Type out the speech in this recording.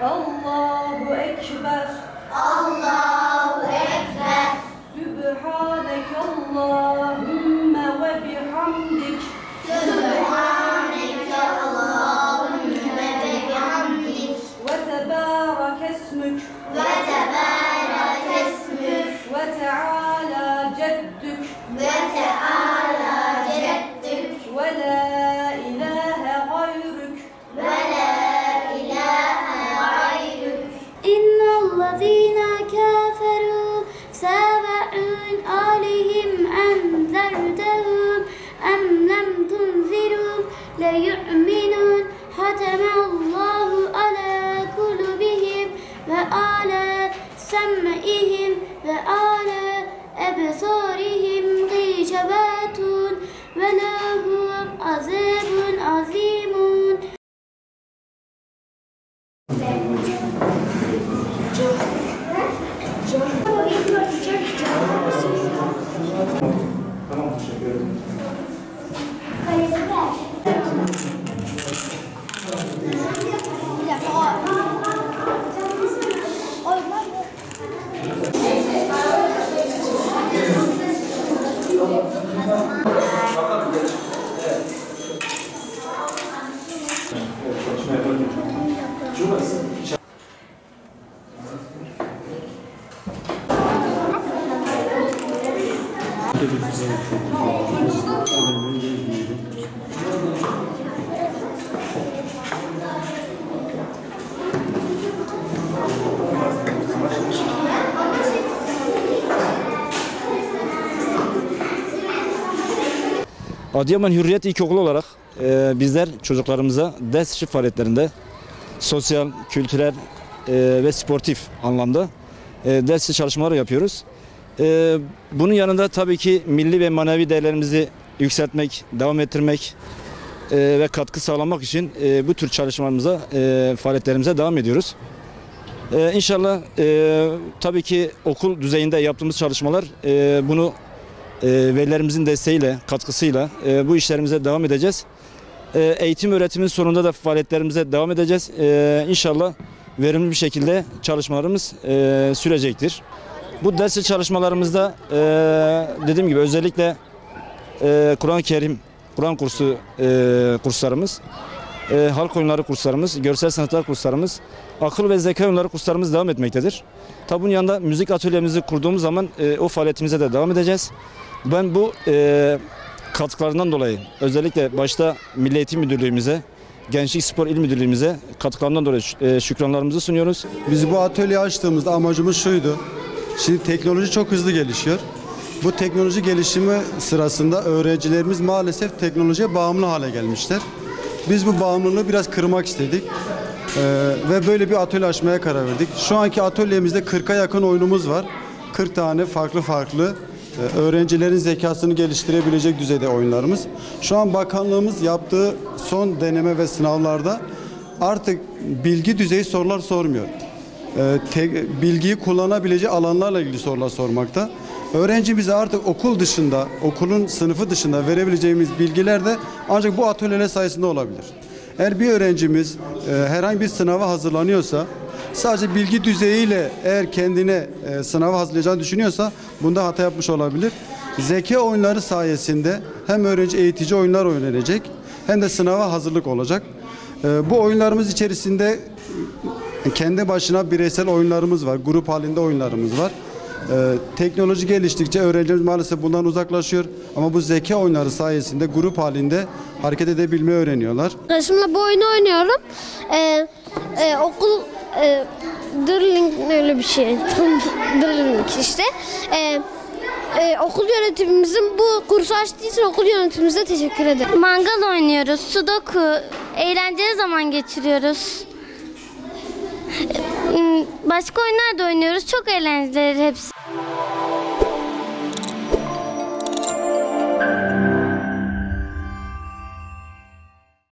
Allahu Ekber. Allahu Ekber. Sübhaneke Allahümme ve bihamdik. Sübhaneke Allahümme ve bihamdik. Ve tebârek esmük. Ve tebârek esmük. Ve teâlâ ceddük. Ve teâlâ ceddük. Ve la ilahe gayrük. Ve la ilahe gayrük. İnnellezîne kâferû sâve'ûn âlihim enzertehum em lem tunzirûm le yu'minûn hatemallahu alâ kulubihim ve alâ sem'ihim ve alâ ebsârihim gîşebâtun ve lahum azâbun azîmûn. Tamam, teşekkür ederim. Çalışma yapalım. Şurası. Adıyaman Hürriyet İlkokulu olarak bizler çocuklarımıza ders dışı faaliyetlerinde sosyal, kültürel ve sportif anlamda ders dışı çalışmalar yapıyoruz. Bunun yanında tabii ki milli ve manevi değerlerimizi yükseltmek, devam ettirmek ve katkı sağlamak için bu tür çalışmalarımıza, faaliyetlerimize devam ediyoruz. İnşallah tabii ki okul düzeyinde yaptığımız çalışmalar bunu velilerimizin desteğiyle, katkısıyla bu işlerimize devam edeceğiz. Eğitim öğretimin sonunda da faaliyetlerimize devam edeceğiz. İnşallah verimli bir şekilde çalışmalarımız sürecektir. Bu ders çalışmalarımızda dediğim gibi özellikle Kur'an-ı Kerim, Kur'an kursu kurslarımız, halk oyunları kurslarımız, görsel sanatlar kurslarımız, akıl ve zeka oyunları kurslarımız devam etmektedir. Tabi bunun yanında müzik atölyemizi kurduğumuz zaman o faaliyetimize de devam edeceğiz. Ben bu katkılarından dolayı özellikle başta Milli Eğitim Müdürlüğümüze, Gençlik Spor İl Müdürlüğümüze katkılarından dolayı şükranlarımızı sunuyoruz. Biz bu atölyeyi açtığımızda amacımız şuydu. Şimdi teknoloji çok hızlı gelişiyor. Bu teknoloji gelişimi sırasında öğrencilerimiz maalesef teknolojiye bağımlı hale gelmişler. Biz bu bağımlılığı biraz kırmak istedik. Ve böyle bir atölye açmaya karar verdik. Şu anki atölyemizde 40'a yakın oyunumuz var. 40 tane farklı öğrencilerin zekasını geliştirebilecek düzeyde oyunlarımız. Şu an bakanlığımız yaptığı son deneme ve sınavlarda artık bilgi düzeyi sorular sormuyor. Bilgiyi kullanabileceği alanlarla ilgili sorular sormakta. Öğrencimize artık okul dışında, okulun sınıfı dışında verebileceğimiz bilgiler de ancak bu atölyeler sayesinde olabilir. Eğer bir öğrencimiz herhangi bir sınava hazırlanıyorsa, sadece bilgi düzeyiyle eğer kendine sınava hazırlayacağını düşünüyorsa bunda hata yapmış olabilir. Zeka oyunları sayesinde hem öğrenci eğitici oyunlar oynanacak hem de sınava hazırlık olacak. Bu oyunlarımız içerisinde kendi başına bireysel oyunlarımız var, grup halinde oyunlarımız var. Teknoloji geliştikçe öğrencilerimiz maalesef bundan uzaklaşıyor ama bu zeka oyunları sayesinde grup halinde hareket edebilmeyi öğreniyorlar. Arkadaşımla bu oyunu oynuyorum. Okul Dırling öyle bir şey. Dırling işte. Okul yönetimimizin bu kursu açtığı için okul yönetimimize teşekkür ederim. Mangal oynuyoruz, sudoku, eğlenceli zaman geçiriyoruz. Başka oyunlar da oynuyoruz. Çok eğlenceli hepsi.